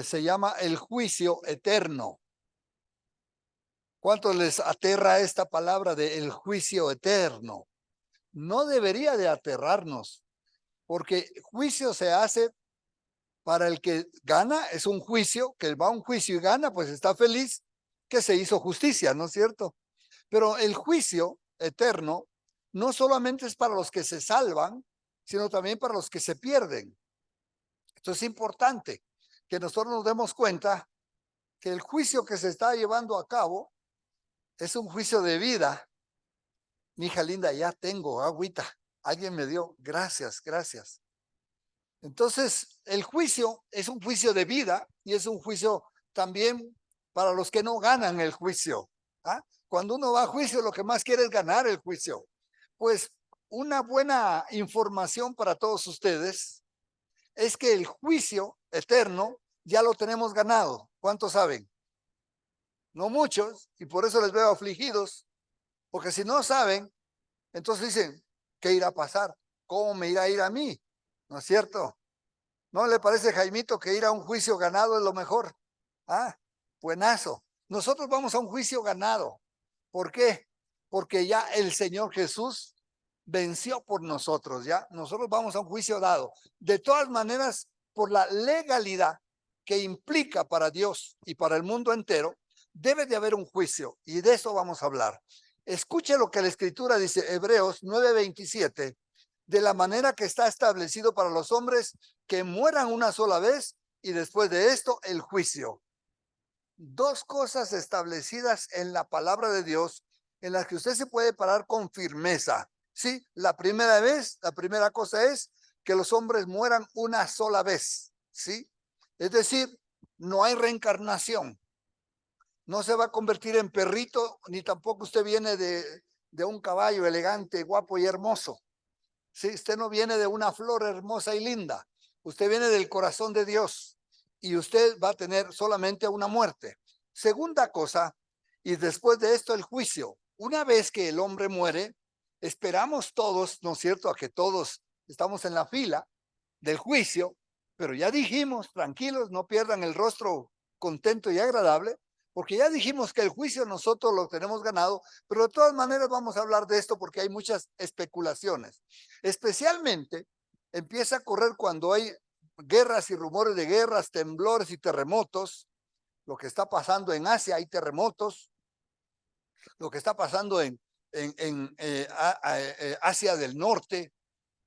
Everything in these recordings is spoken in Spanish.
se llama el juicio eterno. ¿Cuánto les aterra esta palabra de el juicio eterno? No debería de aterrarnos, porque juicio se hace para el que gana, es un juicio, que va a un juicio y gana, pues está feliz que se hizo justicia, ¿no es cierto? Pero el juicio eterno no solamente es para los que se salvan, sino también para los que se pierden. Esto es importante, que nosotros nos demos cuenta que el juicio que se está llevando a cabo es un juicio de vida. Mi hija linda, ya tengo agüita. Alguien me dio, gracias, gracias. Entonces, el juicio es un juicio de vida y es un juicio también para los que no ganan el juicio. ¿Ah? Cuando uno va a juicio, lo que más quiere es ganar el juicio. Pues una buena información para todos ustedes es que el juicio eterno ya lo tenemos ganado. ¿Cuántos saben? No muchos, y por eso les veo afligidos, porque si no saben, entonces dicen, ¿qué irá a pasar? ¿Cómo me irá a ir a mí? ¿No es cierto? ¿No le parece, Jaimito, que ir a un juicio ganado es lo mejor? Ah, buenazo. Nosotros vamos a un juicio ganado. ¿Por qué? Porque ya el Señor Jesús venció por nosotros, ya. Nosotros vamos a un juicio dado. De todas maneras, por la legalidad que implica para Dios y para el mundo entero, debe de haber un juicio y de eso vamos a hablar. Escuche lo que la Escritura dice, Hebreos 9:27, de la manera que está establecido para los hombres que mueran una sola vez y después de esto el juicio. Dos cosas establecidas en la palabra de Dios en las que usted se puede parar con firmeza. Sí, la primera vez, la primera cosa es que los hombres mueran una sola vez. Sí, es decir, no hay reencarnación. No se va a convertir en perrito, ni tampoco usted viene de un caballo elegante, guapo y hermoso. Sí, usted no viene de una flor hermosa y linda. Usted viene del corazón de Dios y usted va a tener solamente una muerte. Segunda cosa, y después de esto el juicio. Una vez que el hombre muere, esperamos todos, ¿no es cierto?, a que todos estamos en la fila del juicio, pero ya dijimos, tranquilos, no pierdan el rostro contento y agradable, porque ya dijimos que el juicio nosotros lo tenemos ganado, pero de todas maneras vamos a hablar de esto porque hay muchas especulaciones. Especialmente empieza a correr cuando hay guerras y rumores de guerras, temblores y terremotos. Lo que está pasando en Asia, hay terremotos. Lo que está pasando en Asia del Norte,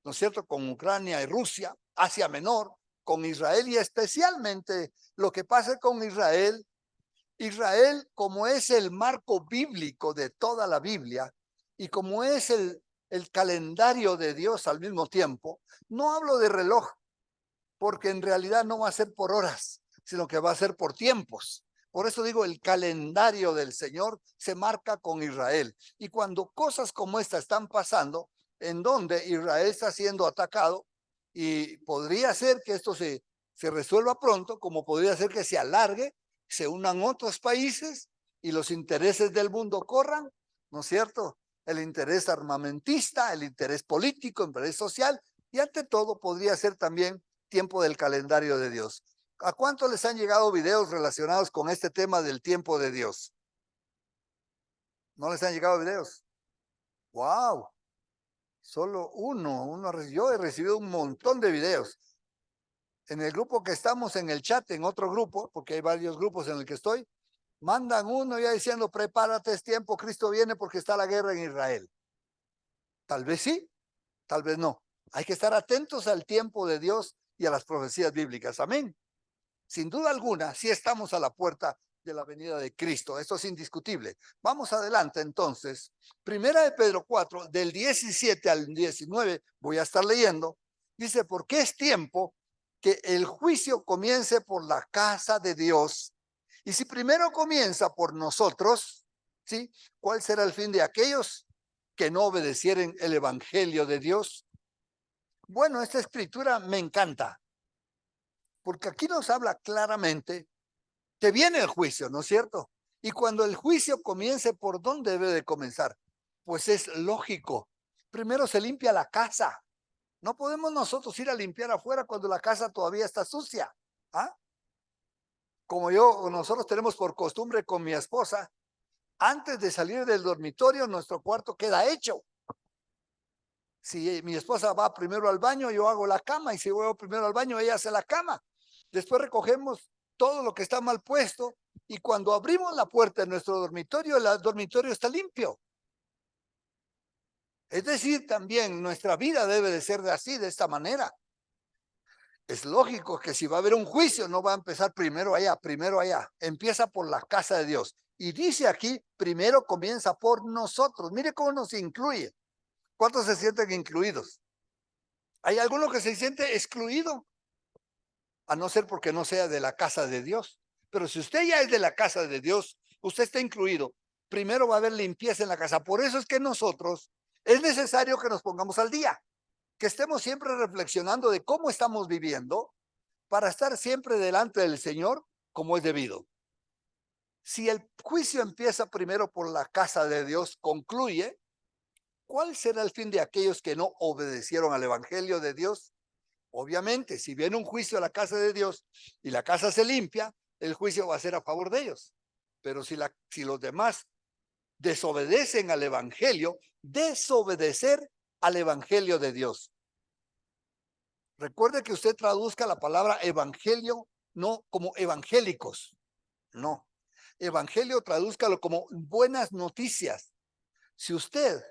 ¿no es cierto?, con Ucrania y Rusia, Asia Menor, con Israel y especialmente lo que pasa con Israel. Israel, como es el marco bíblico de toda la Biblia y como es el calendario de Dios al mismo tiempo, no hablo de reloj, porque en realidad no va a ser por horas, sino que va a ser por tiempos. Por eso digo, el calendario del Señor se marca con Israel. Y cuando cosas como esta están pasando, en donde Israel está siendo atacado, y podría ser que esto se resuelva pronto, como podría ser que se alargue, se unan otros países y los intereses del mundo corran, ¿no es cierto? El interés armamentista, el interés político, el interés social, y ante todo podría ser también tiempo del calendario de Dios. ¿A cuánto les han llegado videos relacionados con este tema del tiempo de Dios? ¿No les han llegado videos? ¡Wow! Solo uno. Yo he recibido un montón de videos. En el grupo que estamos, en el chat, en otro grupo, porque hay varios grupos en el que estoy, mandan uno ya diciendo, prepárate, es tiempo, Cristo viene porque está la guerra en Israel. Tal vez sí, tal vez no. Hay que estar atentos al tiempo de Dios y a las profecías bíblicas. Amén. Sin duda alguna, sí estamos a la puerta de la venida de Cristo. Esto es indiscutible. Vamos adelante entonces. Primera de Pedro 4, del 17 al 19, voy a estar leyendo. Dice, porque es tiempo que el juicio comience por la casa de Dios. Y si primero comienza por nosotros, ¿sí? ¿Cuál será el fin de aquellos que no obedecieren el evangelio de Dios? Bueno, esta escritura me encanta, porque aquí nos habla claramente que viene el juicio, ¿no es cierto? Y cuando el juicio comience, ¿por dónde debe de comenzar? Pues es lógico. Primero se limpia la casa. No podemos nosotros ir a limpiar afuera cuando la casa todavía está sucia. ¿Ah? Como nosotros tenemos por costumbre con mi esposa, antes de salir del dormitorio, nuestro cuarto queda hecho. Si mi esposa va primero al baño, yo hago la cama, y si voy primero al baño, ella hace la cama. Después recogemos todo lo que está mal puesto, y cuando abrimos la puerta de nuestro dormitorio, el dormitorio está limpio. Es decir, también nuestra vida debe de ser así, de esta manera. Es lógico que si va a haber un juicio, no va a empezar primero allá, empieza por la casa de Dios. Y dice aquí, primero comienza por nosotros. Mire cómo nos incluye. ¿Cuántos se sienten incluidos? ¿Hay alguno que se siente excluido? A no ser porque no sea de la casa de Dios. Pero si usted ya es de la casa de Dios, usted está incluido. Primero va a haber limpieza en la casa. Por eso es que nosotros es necesario que nos pongamos al día, que estemos siempre reflexionando de cómo estamos viviendo para estar siempre delante del Señor como es debido. Si el juicio empieza primero por la casa de Dios, concluye, ¿cuál será el fin de aquellos que no obedecieron al evangelio de Dios? Obviamente, si viene un juicio a la casa de Dios y la casa se limpia, el juicio va a ser a favor de ellos. Pero si los demás desobedecen al evangelio, desobedecer al evangelio de Dios. Recuerde que usted traduzca la palabra evangelio no como evangélicos, no. Evangelio tradúzcalo como buenas noticias. Si usted,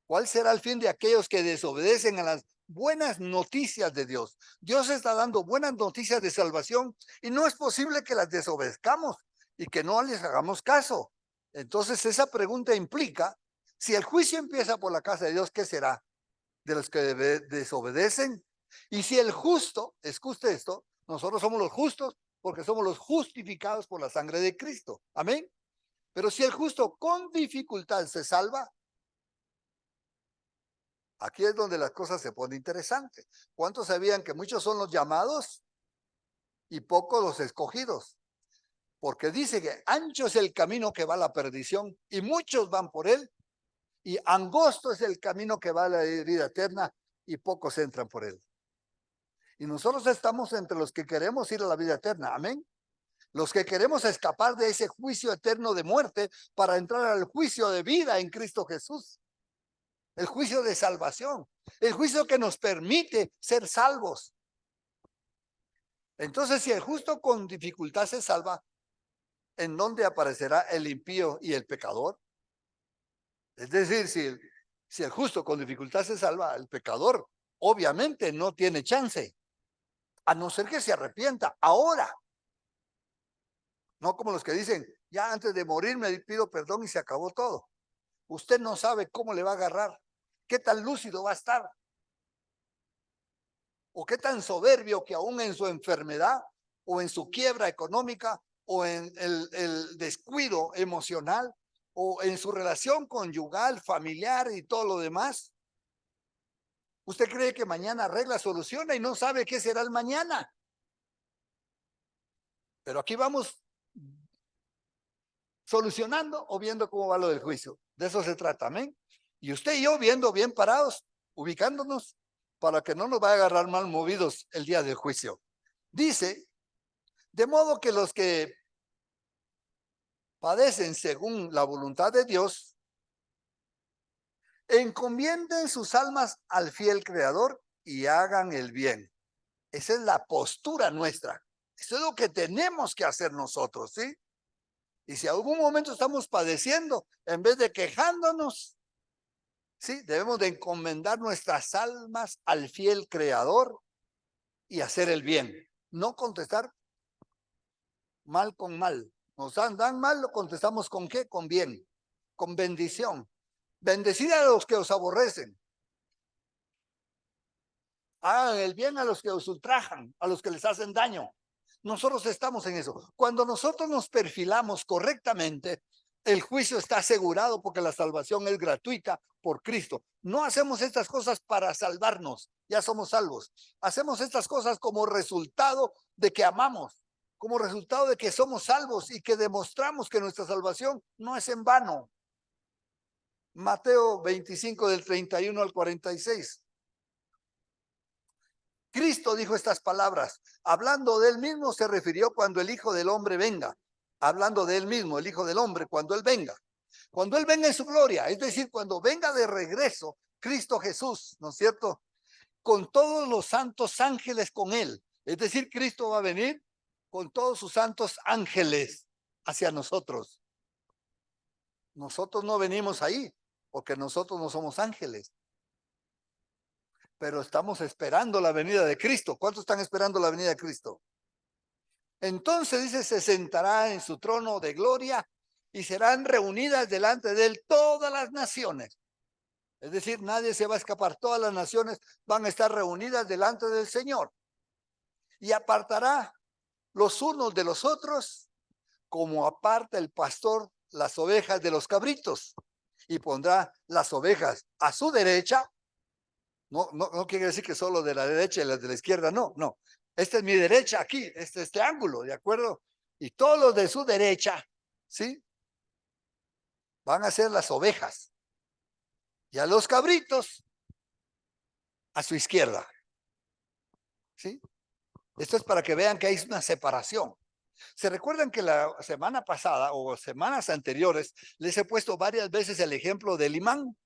¿cuál será el fin de aquellos que desobedecen a las buenas noticias de Dios? Dios está dando buenas noticias de salvación y no es posible que las desobedezcamos y que no les hagamos caso. Entonces esa pregunta implica, si el juicio empieza por la casa de Dios, ¿qué será? De los que desobedecen. Y si el justo, escuche esto, nosotros somos los justos porque somos los justificados por la sangre de Cristo. Amén. Pero si el justo con dificultad se salva, aquí es donde las cosas se ponen interesantes. ¿Cuántos sabían que muchos son los llamados y pocos los escogidos? Porque dice que ancho es el camino que va a la perdición y muchos van por él, y angosto es el camino que va a la vida eterna y pocos entran por él. Y nosotros estamos entre los que queremos ir a la vida eterna. Amén. Los que queremos escapar de ese juicio eterno de muerte para entrar al juicio de vida en Cristo Jesús. El juicio de salvación. El juicio que nos permite ser salvos. Entonces, si el justo con dificultad se salva, ¿en dónde aparecerá el impío y el pecador? Es decir, si el justo con dificultad se salva, el pecador obviamente no tiene chance, a no ser que se arrepienta ahora. No como los que dicen, ya antes de morir me pido perdón y se acabó todo. Usted no sabe cómo le va a agarrar, qué tan lúcido va a estar, o qué tan soberbio que aún en su enfermedad, o en su quiebra económica, o en el descuido emocional, o en su relación conyugal, familiar y todo lo demás. Usted cree que mañana arregla, soluciona y no sabe qué será el mañana. Pero aquí vamos solucionando o viendo cómo va lo del juicio. De eso se trata, amén. Y usted y yo viendo bien parados, ubicándonos para que no nos vaya a agarrar mal movidos el día del juicio. Dice, de modo que los que padecen según la voluntad de Dios, encomienden sus almas al fiel Creador y hagan el bien. Esa es la postura nuestra. Eso es lo que tenemos que hacer nosotros, ¿sí? Y si algún momento estamos padeciendo, en vez de quejándonos, sí, debemos de encomendar nuestras almas al fiel Creador y hacer el bien. No contestar mal con mal. Nos dan mal, lo contestamos con qué? Con bien, con bendición. Bendecid a los que os aborrecen. Hagan el bien a los que os ultrajan, a los que les hacen daño. Nosotros estamos en eso. Cuando nosotros nos perfilamos correctamente, el juicio está asegurado porque la salvación es gratuita por Cristo. No hacemos estas cosas para salvarnos, ya somos salvos. Hacemos estas cosas como resultado de que amamos, como resultado de que somos salvos y que demostramos que nuestra salvación no es en vano. Mateo 25 del 31 al 46. Cristo dijo estas palabras. Hablando de él mismo se refirió cuando el Hijo del Hombre venga. Hablando de él mismo, el Hijo del Hombre, cuando él venga. Cuando él venga en su gloria, es decir, cuando venga de regreso Cristo Jesús, ¿no es cierto? Con todos los santos ángeles con él. Es decir, Cristo va a venir con todos sus santos ángeles hacia nosotros. Nosotros no venimos ahí, porque nosotros no somos ángeles. Pero estamos esperando la venida de Cristo. ¿Cuántos están esperando la venida de Cristo? Entonces dice, se sentará en su trono de gloria y serán reunidas delante de él todas las naciones. Es decir, nadie se va a escapar. Todas las naciones van a estar reunidas delante del Señor. Y apartará los unos de los otros, como aparta el pastor las ovejas de los cabritos. Y pondrá las ovejas a su derecha. No quiere decir que solo de la derecha y las de la izquierda, no. Esta es mi derecha aquí, este ángulo, ¿de acuerdo? Y todos los de su derecha, ¿sí? Van a ser las ovejas. Y a los cabritos, a su izquierda. ¿Sí? Esto es para que vean que hay una separación. ¿Se recuerdan que la semana pasada o semanas anteriores les he puesto varias veces el ejemplo del imán?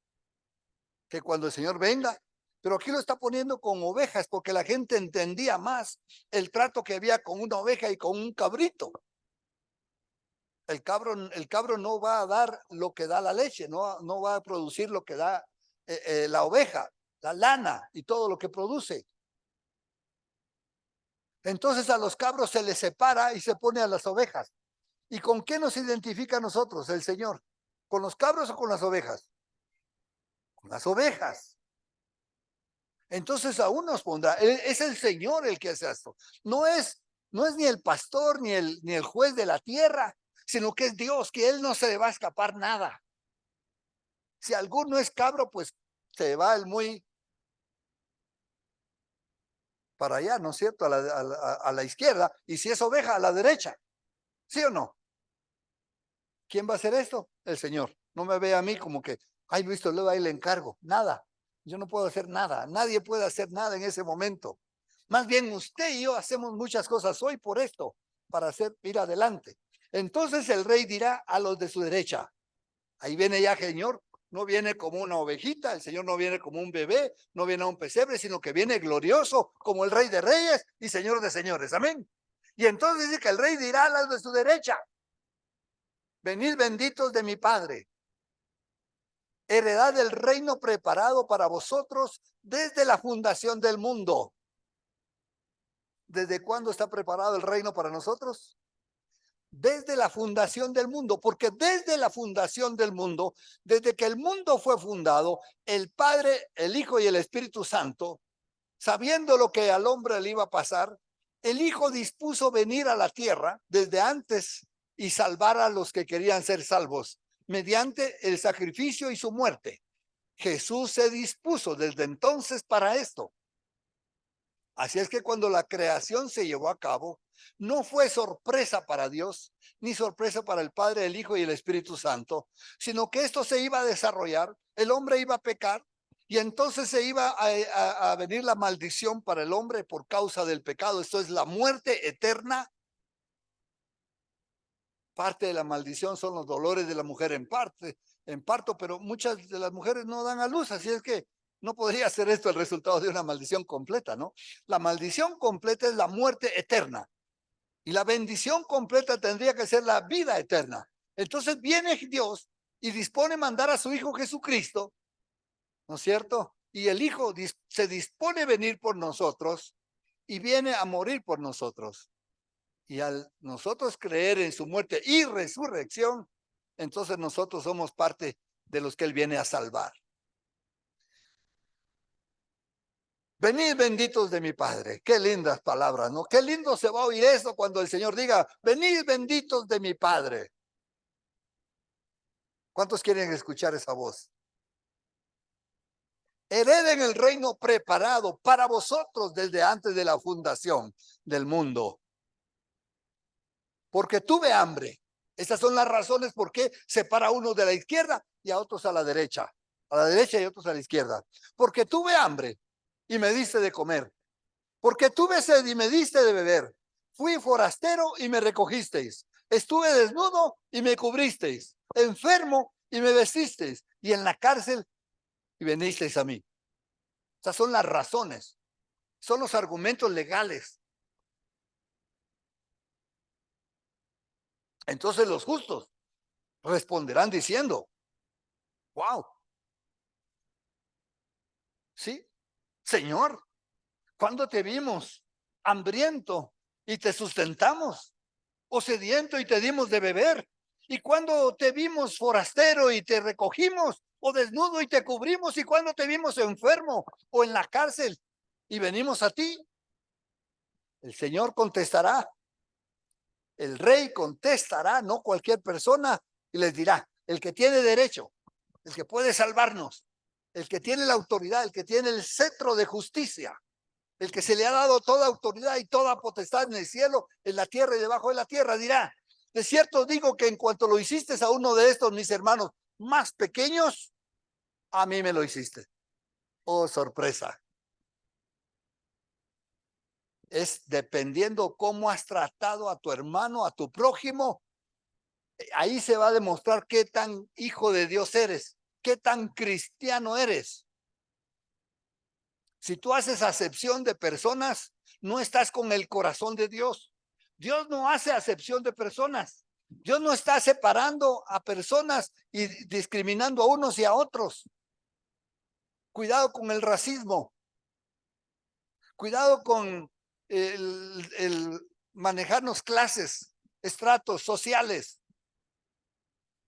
Que cuando el Señor venga, pero aquí lo está poniendo con ovejas porque la gente entendía más el trato que había con una oveja y con un cabrito. El cabro no va a dar lo que da la leche, no va a producir lo que da la oveja, la lana y todo lo que produce. Entonces a los cabros se les separa y se pone a las ovejas. ¿Y con qué nos identifica a nosotros el Señor? ¿Con los cabros o con las ovejas? Con las ovejas. Entonces aún nos pondrá, es el Señor el que hace esto. No es ni el pastor ni el juez de la tierra, sino que es Dios, que Él no se le va a escapar nada. Si alguno es cabro, pues se va el muy para allá, ¿no es cierto? A la izquierda, y si es oveja, a la derecha. ¿Sí o no? ¿Quién va a hacer esto? El Señor. No me ve a mí como que, ay, Luis Toledo, ahí le encargo. Nada. Yo no puedo hacer nada. Nadie puede hacer nada en ese momento. Más bien usted y yo hacemos muchas cosas hoy por esto, para hacer ir adelante. Entonces el rey dirá a los de su derecha, ahí viene ya Señor, no viene como una ovejita, el Señor no viene como un bebé, no viene a un pesebre, sino que viene glorioso como el Rey de Reyes y Señor de Señores. Amén. Y entonces dice que el rey dirá a los de su derecha, venid benditos de mi Padre, heredad del reino preparado para vosotros desde la fundación del mundo. ¿Desde cuándo está preparado el reino para nosotros? Desde la fundación del mundo, porque desde la fundación del mundo, desde que el mundo fue fundado, el Padre, el Hijo y el Espíritu Santo, sabiendo lo que al hombre le iba a pasar, el Hijo dispuso venir a la tierra desde antes y salvar a los que querían ser salvos mediante el sacrificio y su muerte. Jesús se dispuso desde entonces para esto. Así es que cuando la creación se llevó a cabo, no fue sorpresa para Dios, ni sorpresa para el Padre, el Hijo y el Espíritu Santo, sino que esto se iba a desarrollar, el hombre iba a pecar, y entonces se iba a venir la maldición para el hombre por causa del pecado. Esto es la muerte eterna. Parte de la maldición son los dolores de la mujer en parto, pero muchas de las mujeres no dan a luz, así es que no podría ser esto el resultado de una maldición completa, ¿no? La maldición completa es la muerte eterna y la bendición completa tendría que ser la vida eterna. Entonces viene Dios y dispone mandar a su Hijo Jesucristo, ¿no es cierto? Y el Hijo se dispone a venir por nosotros y viene a morir por nosotros. Y al nosotros creer en su muerte y resurrección, entonces nosotros somos parte de los que Él viene a salvar. Venid benditos de mi Padre. Qué lindas palabras, ¿no? Qué lindo se va a oír eso cuando el Señor diga, venid benditos de mi Padre. ¿Cuántos quieren escuchar esa voz? Hereden el reino preparado para vosotros desde antes de la fundación del mundo. Porque tuve hambre. Estas son las razones por qué separa a unos de la izquierda y a otros a la derecha. A la derecha y a otros a la izquierda. Porque tuve hambre y me diste de comer. Porque tuve sed y me diste de beber. Fui forastero y me recogisteis. Estuve desnudo y me cubristeis. Enfermo y me vestisteis. Y en la cárcel y venisteis a mí. Esas son las razones. Son los argumentos legales. Entonces los justos responderán diciendo, wow, sí, Señor, ¿cuándo te vimos hambriento y te sustentamos? ¿O sediento y te dimos de beber? ¿Y cuando te vimos forastero y te recogimos? ¿O desnudo y te cubrimos? ¿Y cuando te vimos enfermo o en la cárcel y venimos a ti? El Señor contestará, el rey contestará, no cualquier persona, y les dirá, el que tiene derecho, el que puede salvarnos, el que tiene la autoridad, el que tiene el cetro de justicia, el que se le ha dado toda autoridad y toda potestad en el cielo, en la tierra y debajo de la tierra, dirá, de cierto digo que en cuanto lo hiciste a uno de estos mis hermanos más pequeños, a mí me lo hiciste. Oh, sorpresa. Es dependiendo cómo has tratado a tu hermano, a tu prójimo, ahí se va a demostrar qué tan hijo de Dios eres, qué tan cristiano eres. Si tú haces acepción de personas, no estás con el corazón de Dios. Dios no hace acepción de personas. Dios no está separando a personas y discriminando a unos y a otros. Cuidado con el racismo. Cuidado con el manejarnos clases, estratos sociales.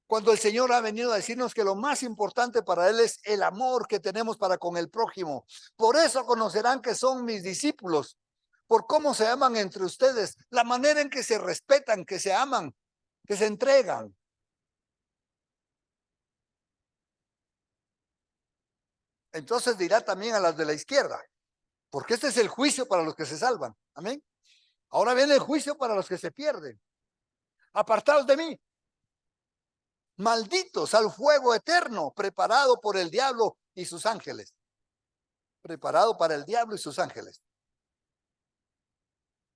Cuando el Señor ha venido a decirnos que lo más importante para Él es el amor que tenemos para con el prójimo. Por eso conocerán que son mis discípulos, por cómo se aman entre ustedes, la manera en que se respetan, que se aman, que se entregan. Entonces dirá también a las de la izquierda, porque este es el juicio para los que se salvan. Amén. Ahora viene el juicio para los que se pierden. Apartados de mí, malditos al fuego eterno, preparado por el diablo y sus ángeles. Preparado para el diablo y sus ángeles.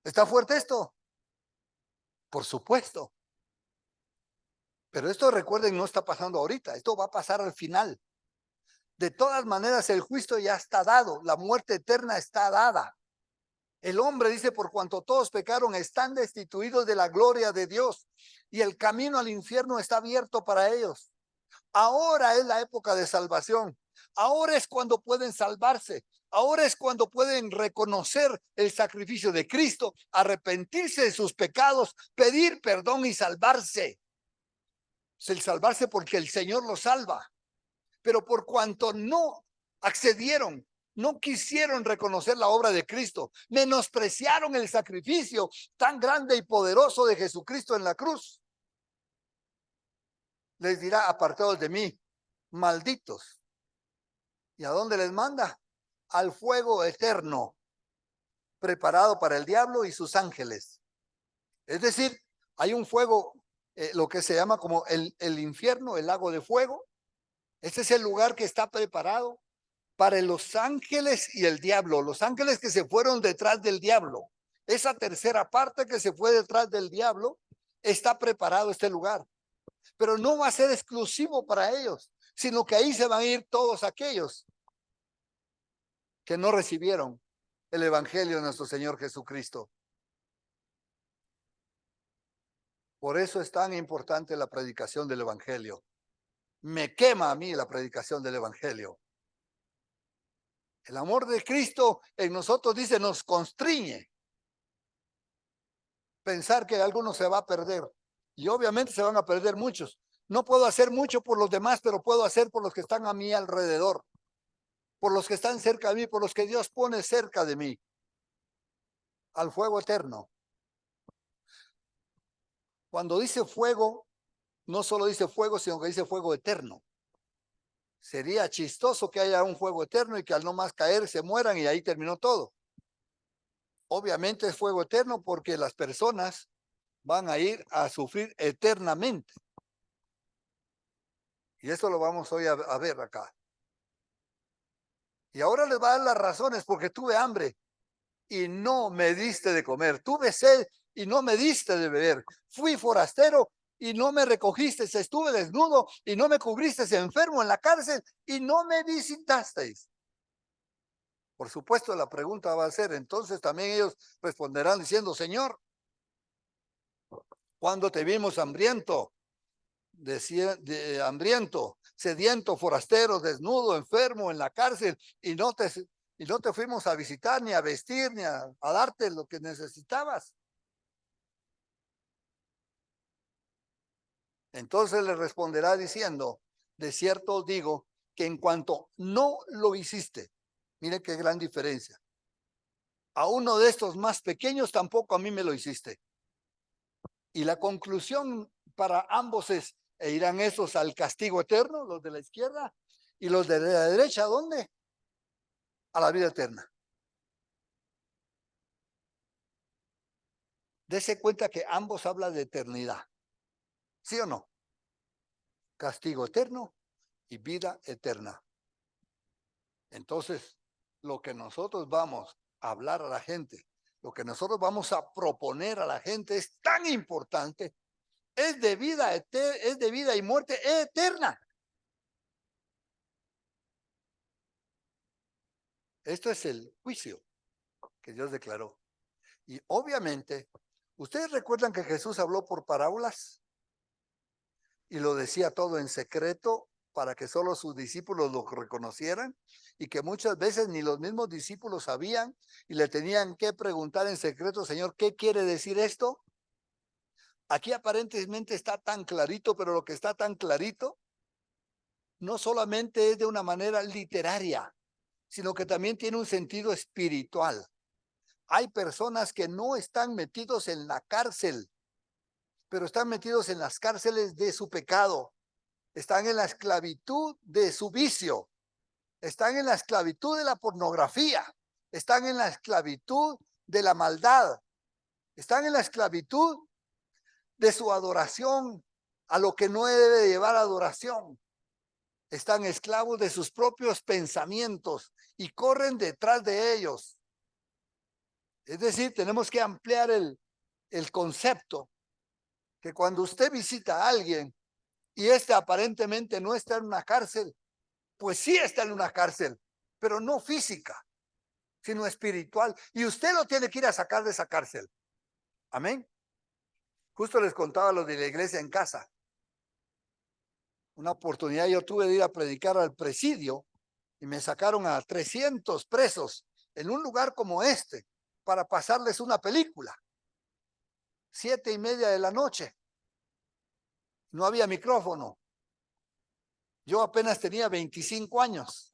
¿Está fuerte esto? Por supuesto. Pero esto, recuerden, no está pasando ahorita. Esto va a pasar al final. De todas maneras, el juicio ya está dado. La muerte eterna está dada. El hombre dice, por cuanto todos pecaron, están destituidos de la gloria de Dios. Y el camino al infierno está abierto para ellos. Ahora es la época de salvación. Ahora es cuando pueden salvarse. Ahora es cuando pueden reconocer el sacrificio de Cristo, arrepentirse de sus pecados, pedir perdón y salvarse. El salvarse porque el Señor los salva. Pero por cuanto no accedieron, no quisieron reconocer la obra de Cristo, menospreciaron el sacrificio tan grande y poderoso de Jesucristo en la cruz, les dirá, apartados de mí, malditos. ¿Y a dónde les manda? Al fuego eterno, preparado para el diablo y sus ángeles. Es decir, hay un fuego, lo que se llama como el infierno, el lago de fuego. Este es el lugar que está preparado para los ángeles y el diablo. Los ángeles que se fueron detrás del diablo. Esa tercera parte que se fue detrás del diablo, está preparado este lugar. Pero no va a ser exclusivo para ellos, sino que ahí se van a ir todos aquellos que no recibieron el evangelio de nuestro Señor Jesucristo. Por eso es tan importante la predicación del evangelio. Me quema a mí la predicación del evangelio. El amor de Cristo en nosotros, dice, nos constriñe. Pensar que alguno se va a perder. Y obviamente se van a perder muchos. No puedo hacer mucho por los demás, pero puedo hacer por los que están a mi alrededor. Por los que están cerca de mí, por los que Dios pone cerca de mí. Al fuego eterno. Cuando dice fuego, no solo dice fuego, sino que dice fuego eterno. Sería chistoso que haya un fuego eterno y que al no más caer se mueran y ahí terminó todo. Obviamente es fuego eterno porque las personas van a ir a sufrir eternamente. Y eso lo vamos hoy a ver acá. Y ahora les va a dar las razones porque tuve hambre y no me diste de comer. Tuve sed y no me diste de beber. Fui forastero y no me recogiste. Estuve desnudo y no me cubriste. Enfermo en la cárcel y no me visitasteis. Por supuesto, la pregunta va a ser, entonces también ellos responderán diciendo, Señor, ¿cuándo te vimos hambriento? Hambriento, sediento, forastero, desnudo, enfermo, en la cárcel, y no te fuimos a visitar, ni a vestir, ni a darte lo que necesitabas. Entonces le responderá diciendo, de cierto os digo que en cuanto no lo hiciste, mire qué gran diferencia. A uno de estos más pequeños tampoco a mí me lo hiciste. Y la conclusión para ambos es, e irán esos al castigo eterno, los de la izquierda, y los de la derecha, ¿a dónde? A la vida eterna. Dese cuenta que ambos hablan de eternidad, ¿sí o no? Castigo eterno y vida eterna. Entonces, lo que nosotros vamos a hablar a la gente, lo que nosotros vamos a proponer a la gente es tan importante, es de vida y muerte eterna. Esto es el juicio que Dios declaró. Y obviamente, ustedes recuerdan que Jesús habló por parábolas y lo decía todo en secreto para que solo sus discípulos lo reconocieran y que muchas veces ni los mismos discípulos sabían y le tenían que preguntar en secreto, Señor, ¿qué quiere decir esto? Aquí aparentemente está tan clarito, pero lo que está tan clarito no solamente es de una manera literaria, sino que también tiene un sentido espiritual. Hay personas que no están metidos en la cárcel, pero están metidos en las cárceles de su pecado, están en la esclavitud de su vicio, están en la esclavitud de la pornografía, están en la esclavitud de la maldad, están en la esclavitud de su adoración a lo que no debe llevar adoración. Están esclavos de sus propios pensamientos y corren detrás de ellos. Es decir, tenemos que ampliar el concepto que cuando usted visita a alguien y este aparentemente no está en una cárcel, pues sí está en una cárcel, pero no física, sino espiritual. Y usted lo tiene que ir a sacar de esa cárcel. Amén. Justo les contaba lo de la iglesia en casa. Una oportunidad yo tuve de ir a predicar al presidio y me sacaron a 300 presos en un lugar como este para pasarles una película. 7:30 de la noche. No había micrófono. Yo apenas tenía 25 años.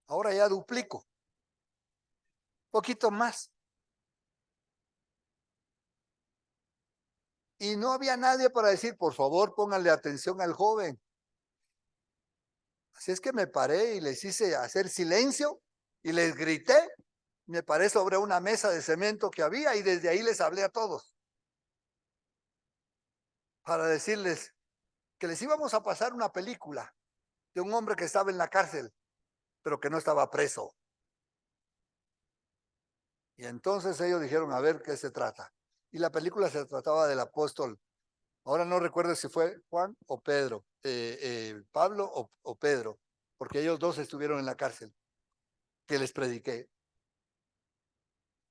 Ahora ya duplico. Poquito más. Y no había nadie para decir, por favor, pónganle atención al joven. Así es que me paré y les hice hacer silencio y les grité. Me paré sobre una mesa de cemento que había y desde ahí les hablé a todos para decirles que les íbamos a pasar una película de un hombre que estaba en la cárcel, pero que no estaba preso. Y entonces ellos dijeron, a ver qué se trata. Y la película se trataba del apóstol. Ahora no recuerdo si fue Juan o Pedro, Pablo o Pedro, porque ellos dos estuvieron en la cárcel, que les prediqué.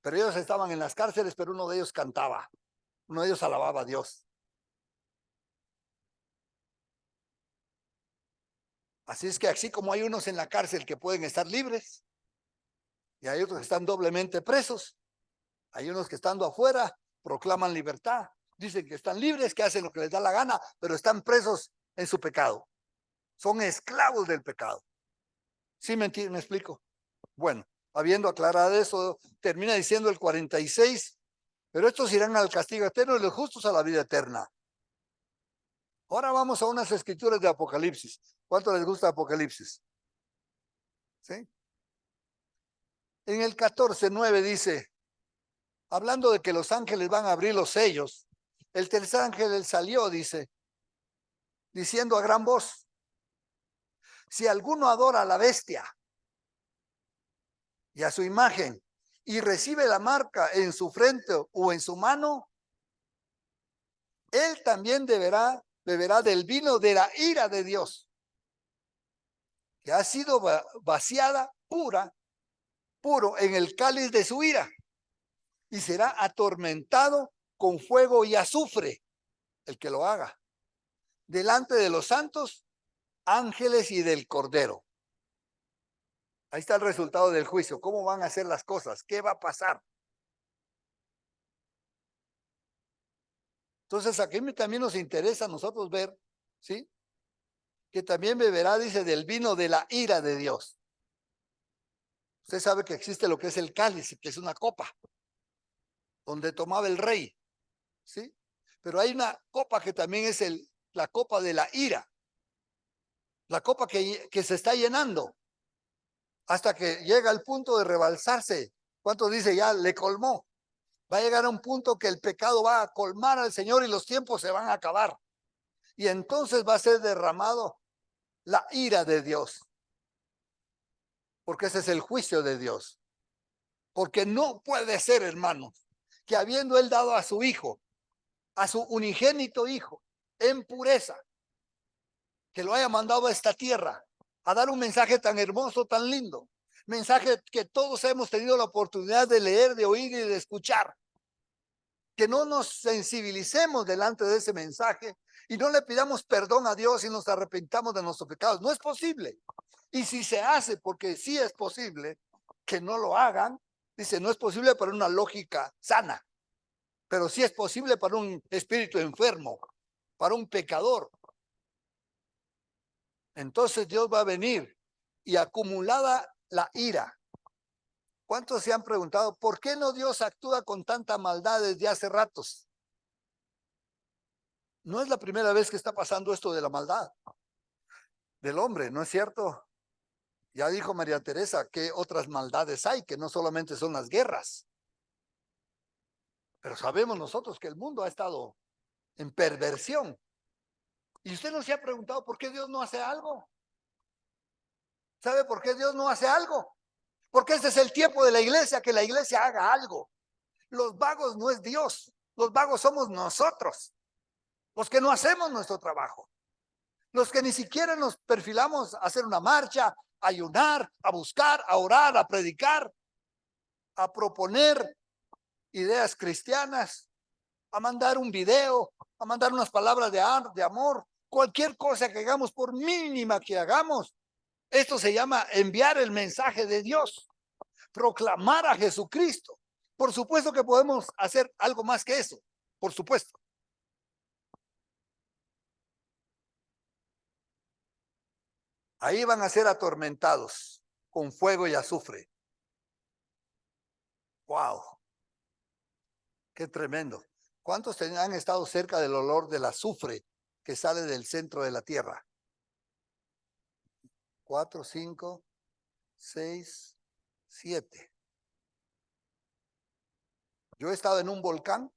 Pero ellos estaban en las cárceles, pero uno de ellos cantaba, uno de ellos alababa a Dios. Así es que así como hay unos en la cárcel que pueden estar libres, y hay otros que están doblemente presos, hay unos que estando afuera proclaman libertad, dicen que están libres, que hacen lo que les da la gana, pero están presos en su pecado. Son esclavos del pecado. ¿Sí me explico? Bueno, habiendo aclarado eso, termina diciendo el 46, pero estos irán al castigo eterno y los justos a la vida eterna. Ahora vamos a unas escrituras de Apocalipsis. ¿Cuánto les gusta Apocalipsis? ¿Sí? En el 14:9 dice, hablando de que los ángeles van a abrir los sellos, el tercer ángel salió, dice, diciendo a gran voz, si alguno adora a la bestia y a su imagen y recibe la marca en su frente o en su mano, él también beberá del vino de la ira de Dios, que ha sido vaciada puro en el cáliz de su ira, y será atormentado con fuego y azufre el que lo haga, delante de los santos ángeles y del Cordero. Ahí está el resultado del juicio. ¿Cómo van a ser las cosas? ¿Qué va a pasar? Entonces aquí también nos interesa a nosotros ver, ¿sí? Que también beberá, dice, del vino de la ira de Dios. Usted sabe que existe lo que es el cáliz, que es una copa, donde tomaba el rey, ¿sí? Pero hay una copa que también es la copa de la ira, la copa que se está llenando, hasta que llega al punto de rebalsarse. ¿Cuánto dice ya? Le colmó. Va a llegar a un punto que el pecado va a colmar al Señor y los tiempos se van a acabar. Y entonces va a ser derramado la ira de Dios. Porque ese es el juicio de Dios. Porque no puede ser, hermanos, que habiendo él dado a su hijo, a su unigénito hijo, en pureza, que lo haya mandado a esta tierra, a dar un mensaje tan hermoso, tan lindo. Mensaje que todos hemos tenido la oportunidad de leer, de oír y de escuchar. Que no nos sensibilicemos delante de ese mensaje y no le pidamos perdón a Dios y nos arrepentamos de nuestros pecados. No es posible. Y si se hace, porque sí es posible que no lo hagan, dice, no es posible para una lógica sana, pero sí es posible para un espíritu enfermo, para un pecador. Entonces Dios va a venir y acumulada la ira. ¿Cuántos se han preguntado por qué no Dios actúa con tanta maldad desde hace ratos? No es la primera vez que está pasando esto de la maldad del hombre, ¿no es cierto? Ya dijo María Teresa que otras maldades hay, que no solamente son las guerras. Pero sabemos nosotros que el mundo ha estado en perversión. Y usted no se ha preguntado por qué Dios no hace algo. ¿Sabe por qué Dios no hace algo? Porque este es el tiempo de la iglesia, que la iglesia haga algo. Los vagos no es Dios, los vagos somos nosotros, los que no hacemos nuestro trabajo. Los que ni siquiera nos perfilamos a hacer una marcha, a ayunar, a buscar, a orar, a predicar, a proponer ideas cristianas, a mandar un video, a mandar unas palabras de amor, cualquier cosa que hagamos, por mínima que hagamos. Esto se llama enviar el mensaje de Dios, proclamar a Jesucristo. Por supuesto que podemos hacer algo más que eso, por supuesto. Ahí van a ser atormentados con fuego y azufre. ¡Wow! ¡Qué tremendo! ¿Cuántos han estado cerca del olor del azufre que sale del centro de la tierra? 4, 5, 6, 7. Yo he estado en un volcán,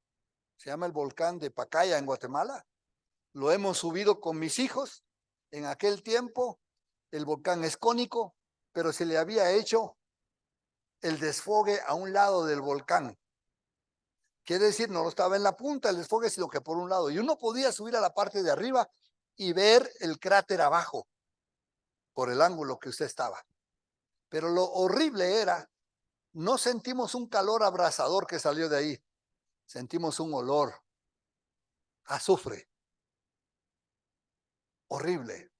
se llama el volcán de Pacaya en Guatemala. Lo hemos subido con mis hijos. En aquel tiempo el volcán es cónico, pero se le había hecho el desfogue a un lado del volcán. Quiere decir, no estaba en la punta el desfogue, sino que por un lado. Y uno podía subir a la parte de arriba y ver el cráter abajo, por el ángulo que usted estaba. Pero lo horrible era, no sentimos un calor abrasador que salió de ahí. Sentimos un olor, azufre, horrible.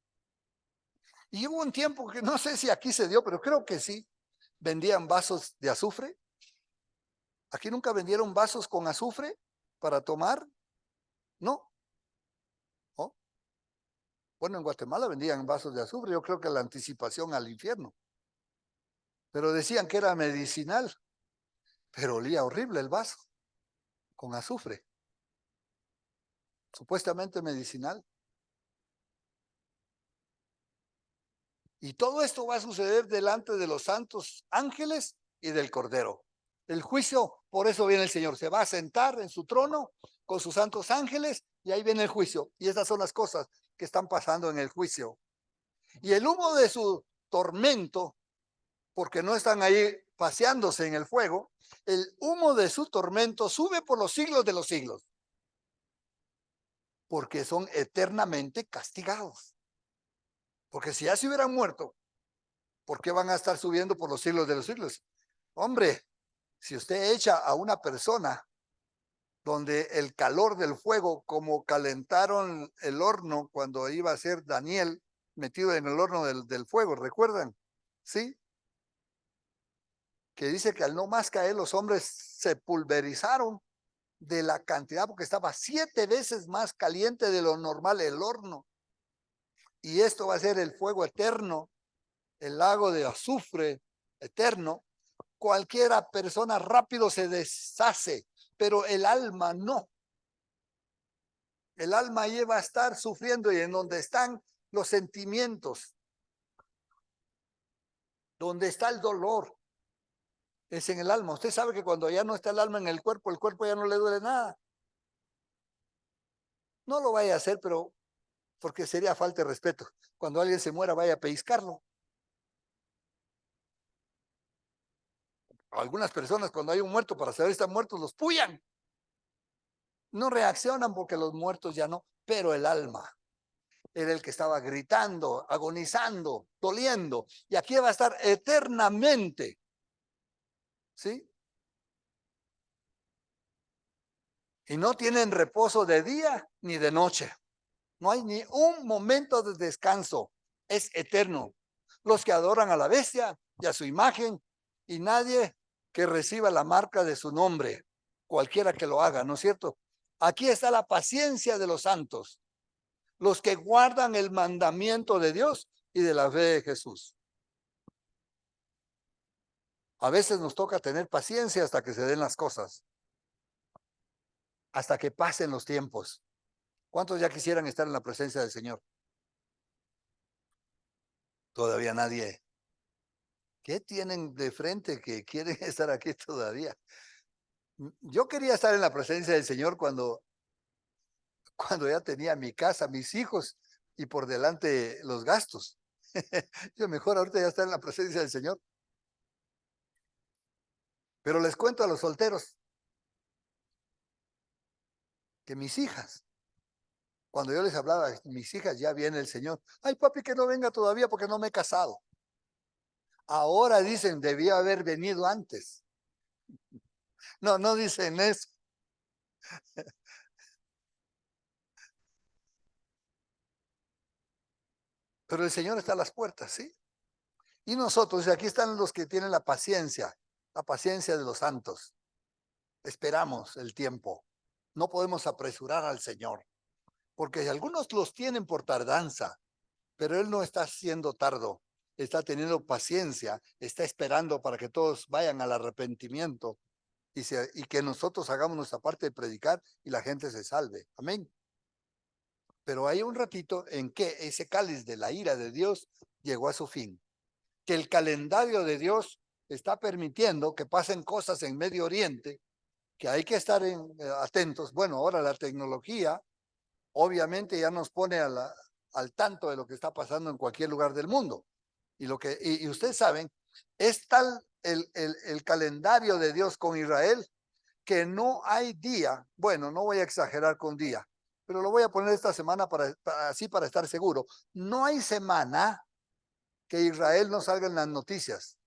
Y hubo un tiempo que no sé si aquí se dio, pero creo que sí, vendían vasos de azufre. ¿Aquí nunca vendieron vasos con azufre para tomar? No. ¿Oh? Bueno, en Guatemala vendían vasos de azufre, yo creo que la anticipación al infierno. Pero decían que era medicinal, pero olía horrible el vaso, con azufre. Supuestamente medicinal. Y todo esto va a suceder delante de los santos ángeles y del Cordero. El juicio, por eso viene el Señor, se va a sentar en su trono con sus santos ángeles y ahí viene el juicio. Y estas son las cosas que están pasando en el juicio. Y el humo de su tormento, porque no están ahí paseándose en el fuego, el humo de su tormento sube por los siglos de los siglos, porque son eternamente castigados. Porque si ya se hubieran muerto, ¿por qué van a estar subiendo por los siglos de los siglos? Hombre, si usted echa a una persona donde el calor del fuego, como calentaron el horno cuando iba a ser Daniel metido en el horno del fuego, ¿recuerdan? ¿Sí? Que dice que al no más caer los hombres se pulverizaron de la cantidad, porque estaba 7 veces más caliente de lo normal el horno. Y esto va a ser el fuego eterno, el lago de azufre eterno. Cualquiera persona rápido se deshace, pero el alma no. El alma ahí va a estar sufriendo, y en donde están los sentimientos, donde está el dolor, es en el alma. Usted sabe que cuando ya no está el alma en el cuerpo ya no le duele nada. No lo vaya a hacer, pero porque sería falta de respeto. Cuando alguien se muera, vaya a pellizcarlo. Algunas personas, cuando hay un muerto, para saber si están muertos, los pullan. No reaccionan porque los muertos ya no, pero el alma era el que estaba gritando, agonizando, doliendo, y aquí va a estar eternamente, ¿sí? Y no tienen reposo de día ni de noche. No hay ni un momento de descanso. Es eterno. Los que adoran a la bestia y a su imagen, y nadie que reciba la marca de su nombre, cualquiera que lo haga, ¿no es cierto? Aquí está la paciencia de los santos, los que guardan el mandamiento de Dios y de la fe de Jesús. A veces nos toca tener paciencia hasta que se den las cosas, hasta que pasen los tiempos. ¿Cuántos ya quisieran estar en la presencia del Señor? Todavía nadie. ¿Qué tienen de frente que quieren estar aquí todavía? Yo quería estar en la presencia del Señor cuando ya tenía mi casa, mis hijos y por delante los gastos. Yo mejor ahorita ya estar en la presencia del Señor. Pero les cuento a los solteros que mis hijas, cuando yo les hablaba, mis hijas, ya viene el Señor. Ay, papi, que no venga todavía porque no me he casado. Ahora dicen, debía haber venido antes. No, no dicen eso. Pero el Señor está a las puertas, ¿sí? Y nosotros, y aquí están los que tienen la paciencia de los santos. Esperamos el tiempo. No podemos apresurar al Señor, porque algunos los tienen por tardanza, pero Él no está siendo tardo, está teniendo paciencia, está esperando para que todos vayan al arrepentimiento y que nosotros hagamos nuestra parte de predicar y la gente se salve. Amén. Pero hay un ratito en que ese cáliz de la ira de Dios llegó a su fin, que el calendario de Dios está permitiendo que pasen cosas en Medio Oriente, que hay que estar atentos. Bueno, ahora la tecnología obviamente ya nos pone al tanto de lo que está pasando en cualquier lugar del mundo. Y ustedes saben, es tal el calendario de Dios con Israel que no hay día, bueno, no voy a exagerar con día, pero lo voy a poner esta semana así para estar seguro. No hay semana que Israel no salga en las noticias.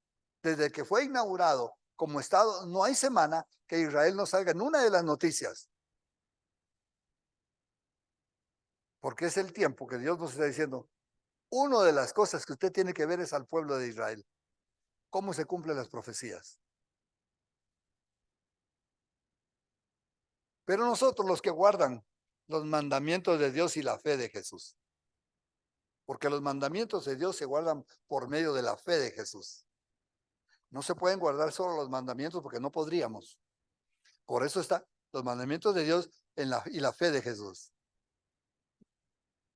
Desde que fue inaugurado como Estado, no hay semana que Israel no salga en una de las noticias. Porque es el tiempo que Dios nos está diciendo. Una de las cosas que usted tiene que ver es al pueblo de Israel. Cómo se cumplen las profecías. Pero nosotros los que guardan los mandamientos de Dios y la fe de Jesús. Porque los mandamientos de Dios se guardan por medio de la fe de Jesús. No se pueden guardar solo los mandamientos porque no podríamos. Por eso están los mandamientos de Dios y la fe de Jesús.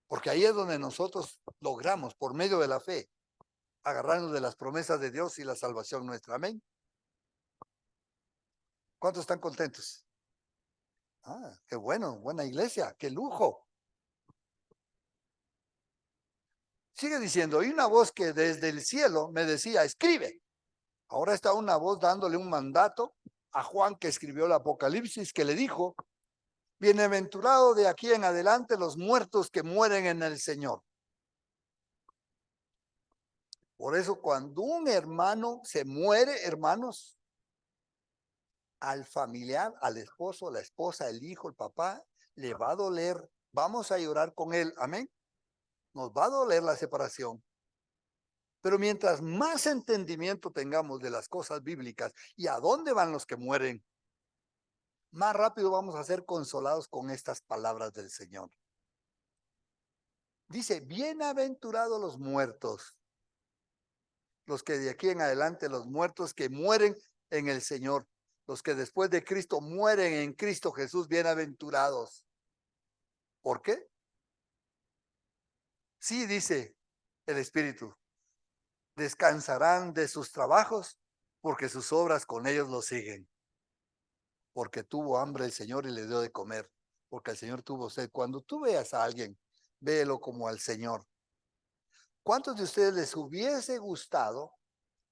Porque ahí es donde nosotros logramos, por medio de la fe, agarrarnos de las promesas de Dios y la salvación nuestra. Amén. ¿Cuántos están contentos? Ah, qué bueno, buena iglesia, qué lujo. Sigue diciendo, y una voz que desde el cielo me decía, escribe, Ahora está una voz dándole un mandato a Juan, que escribió el Apocalipsis, que le dijo: bienaventurado de aquí en adelante los muertos que mueren en el Señor. Por eso, cuando un hermano se muere, hermanos, al familiar, al esposo, la esposa, el hijo, el papá, le va a doler. Vamos a llorar con él, amén. Nos va a doler la separación. Pero mientras más entendimiento tengamos de las cosas bíblicas y a dónde van los que mueren, más rápido vamos a ser consolados con estas palabras del Señor. Dice: bienaventurados los muertos, los que de aquí en adelante, los muertos que mueren en el Señor, los que después de Cristo mueren en Cristo Jesús, bienaventurados. ¿Por qué? Sí, dice el Espíritu: descansarán de sus trabajos, porque sus obras con ellos lo siguen. Porque tuvo hambre el Señor y le dio de comer, porque el Señor tuvo sed. Cuando tú veas a alguien, véelo como al Señor. ¿Cuántos de ustedes les hubiese gustado?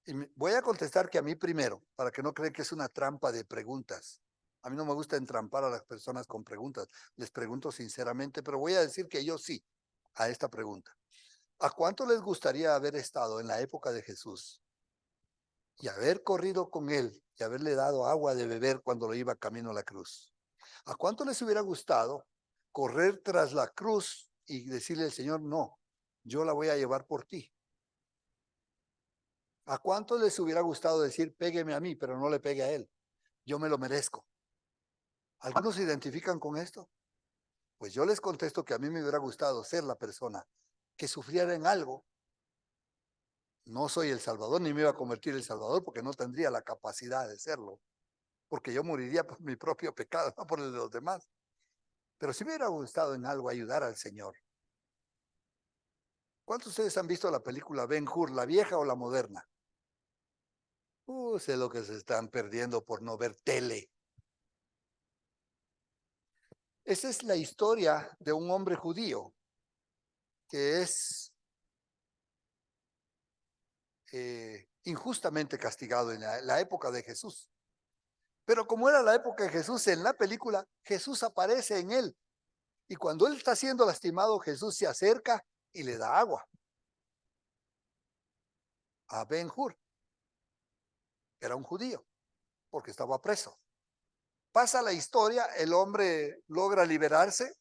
Y voy a contestar que a mí primero, para que no crean que es una trampa de preguntas. A mí no me gusta entrampar a las personas con preguntas. Les pregunto sinceramente, pero voy a decir que yo sí a esta pregunta. ¿A cuánto les gustaría haber estado en la época de Jesús y haber corrido con él y haberle dado agua de beber cuando lo iba camino a la cruz? ¿A cuánto les hubiera gustado correr tras la cruz y decirle al Señor: no, yo la voy a llevar por ti? ¿A cuánto les hubiera gustado decir: pégueme a mí, pero no le pegue a él, yo me lo merezco? ¿Algunos se identifican con esto? Pues yo les contesto que a mí me hubiera gustado ser la persona que sufriera en algo. No soy el Salvador, ni me iba a convertir en el Salvador, porque no tendría la capacidad de serlo, porque yo moriría por mi propio pecado, no por el de los demás. Pero sí me hubiera gustado en algo ayudar al Señor. ¿Cuántos de ustedes han visto la película Ben-Hur, la vieja o la moderna? Sé lo que se están perdiendo por no ver tele. Esa es la historia de un hombre judío que es injustamente castigado en la época de Jesús. Pero como era la época de Jesús, en la película Jesús aparece en él. Y cuando él está siendo lastimado, Jesús se acerca y le da agua a Ben-Hur. Era un judío, porque estaba preso. Pasa la historia, el hombre logra liberarse,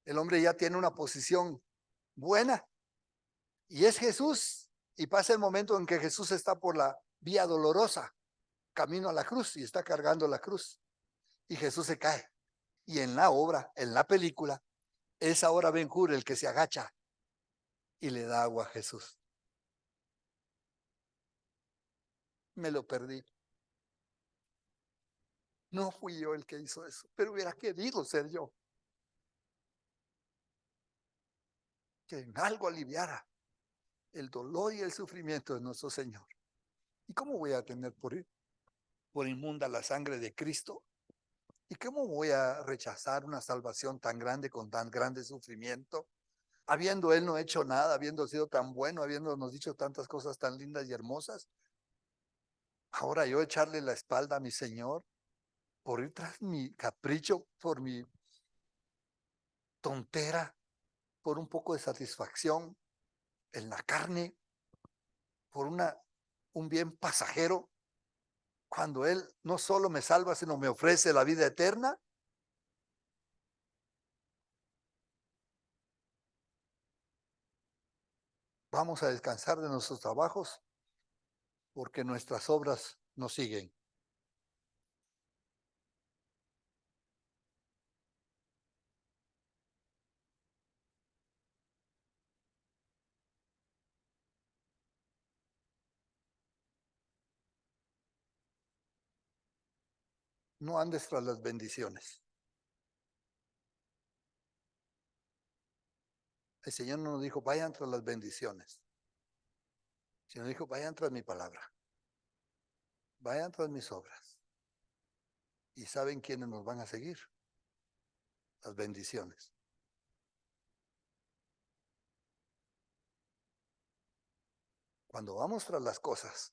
el hombre ya tiene una posición buena, y es Jesús. Y pasa el momento en que Jesús está por la vía dolorosa, camino a la cruz, y está cargando la cruz. Y Jesús se cae. Y en la obra, en la película, es ahora Ben-Hur el que se agacha y le da agua a Jesús. Me lo perdí. No fui yo el que hizo eso, pero hubiera querido ser yo, que en algo aliviara el dolor y el sufrimiento de nuestro Señor. ¿Y cómo voy a tener por inmunda la sangre de Cristo? ¿Y cómo voy a rechazar una salvación tan grande con tan grande sufrimiento? Habiendo Él no hecho nada, habiendo sido tan bueno, habiéndonos dicho tantas cosas tan lindas y hermosas. Ahora yo echarle la espalda a mi Señor por ir tras mi capricho, por mi tontera, por un poco de satisfacción en la carne, por un bien pasajero, cuando Él no solo me salva, sino me ofrece la vida eterna. Vamos a descansar de nuestros trabajos, porque nuestras obras nos siguen. No andes tras las bendiciones. El Señor no nos dijo: vayan tras las bendiciones, sino dijo: vayan tras mi palabra, vayan tras mis obras. ¿Y saben quiénes nos van a seguir? Las bendiciones. Cuando vamos tras las cosas,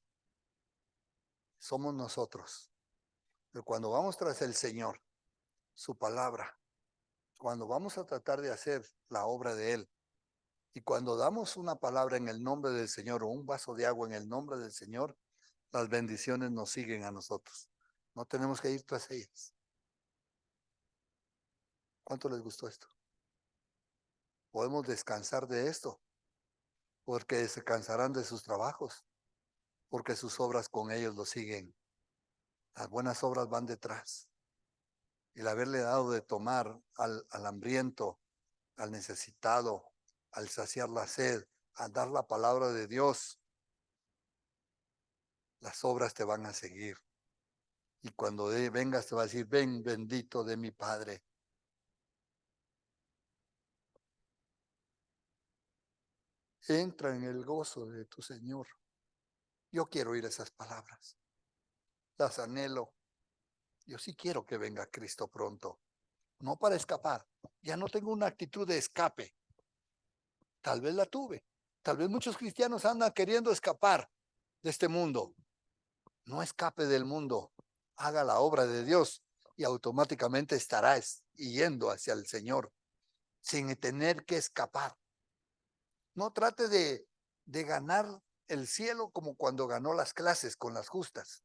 somos nosotros. Pero cuando vamos tras el Señor, su palabra, cuando vamos a tratar de hacer la obra de Él, y cuando damos una palabra en el nombre del Señor o un vaso de agua en el nombre del Señor, las bendiciones nos siguen a nosotros. No tenemos que ir tras ellas. ¿Cuánto les gustó esto? Podemos descansar de esto, porque se cansarán de sus trabajos, porque sus obras con ellos lo siguen. Las buenas obras van detrás. El haberle dado de tomar al hambriento, al necesitado, al saciar la sed, al dar la palabra de Dios, las obras te van a seguir. Y cuando vengas te va a decir, ven bendito de mi Padre. Entra en el gozo de tu Señor. Yo quiero oír esas palabras. Las anhelo. Yo sí quiero que venga Cristo pronto. No para escapar. Ya no tengo una actitud de escape. Tal vez la tuve. Tal vez muchos cristianos andan queriendo escapar de este mundo. No escape del mundo. Haga la obra de Dios y automáticamente estarás yendo hacia el Señor sin tener que escapar. No trate de ganar el cielo como cuando ganó las clases con las justas.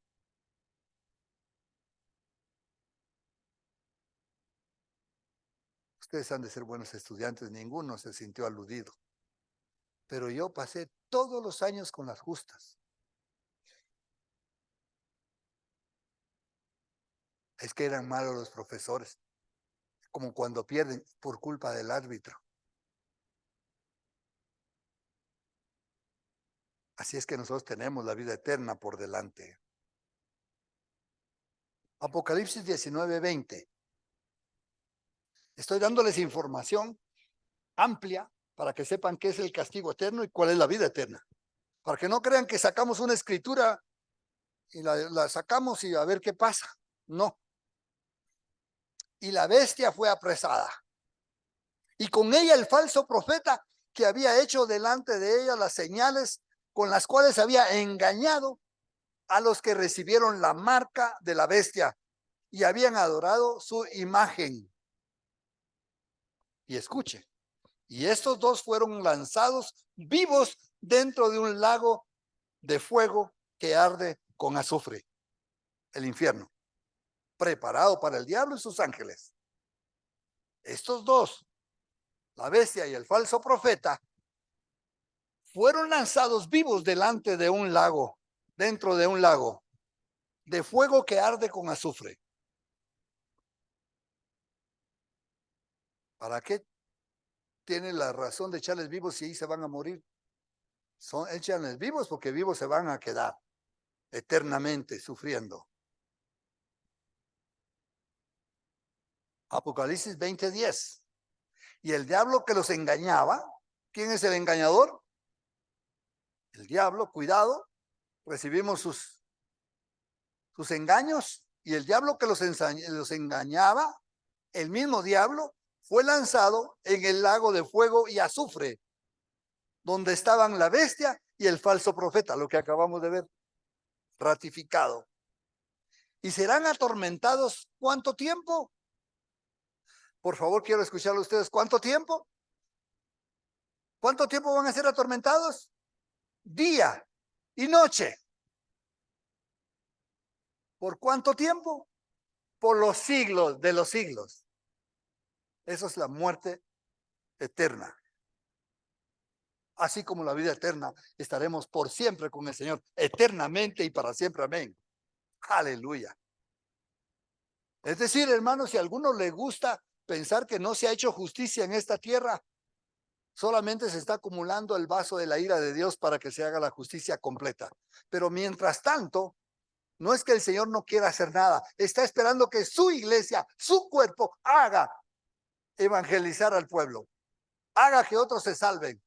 Ustedes han de ser buenos estudiantes, ninguno se sintió aludido. Pero yo pasé todos los años con las justas. Es que eran malos los profesores, como cuando pierden por culpa del árbitro. Así es que nosotros tenemos la vida eterna por delante. Apocalipsis 19:20. Estoy dándoles información amplia para que sepan qué es el castigo eterno y cuál es la vida eterna. Para que no crean que sacamos una escritura y la sacamos y a ver qué pasa. No. Y la bestia fue apresada. Y con ella el falso profeta que había hecho delante de ella las señales con las cuales había engañado a los que recibieron la marca de la bestia y habían adorado su imagen. Y escuche, y estos dos fueron lanzados vivos dentro de un lago de fuego que arde con azufre, el infierno, preparado para el diablo y sus ángeles. Estos dos, la bestia y el falso profeta, fueron lanzados vivos delante de un lago, dentro de un lago de fuego que arde con azufre. ¿Para qué tiene la razón de echarles vivos si ahí se van a morir? Échanles vivos porque vivos se van a quedar eternamente sufriendo. Apocalipsis 20:10. Y el diablo que los engañaba, ¿quién es el engañador? El diablo, cuidado, recibimos sus engaños, y el diablo que los engañaba, el mismo diablo, fue lanzado en el lago de fuego y azufre, donde estaban la bestia y el falso profeta, lo que acabamos de ver, ratificado. ¿Y serán atormentados cuánto tiempo? Por favor, quiero escucharlo a ustedes. ¿Cuánto tiempo? ¿Cuánto tiempo van a ser atormentados? Día y noche. ¿Por cuánto tiempo? Por los siglos de los siglos. Eso es la muerte eterna. Así como la vida eterna, estaremos por siempre con el Señor, eternamente y para siempre. Amén. Aleluya. Es decir, hermanos, si a alguno le gusta pensar que no se ha hecho justicia en esta tierra, solamente se está acumulando el vaso de la ira de Dios para que se haga la justicia completa. Pero mientras tanto, no es que el Señor no quiera hacer nada, está esperando que su iglesia, su cuerpo, haga evangelizar al pueblo, haga que otros se salven.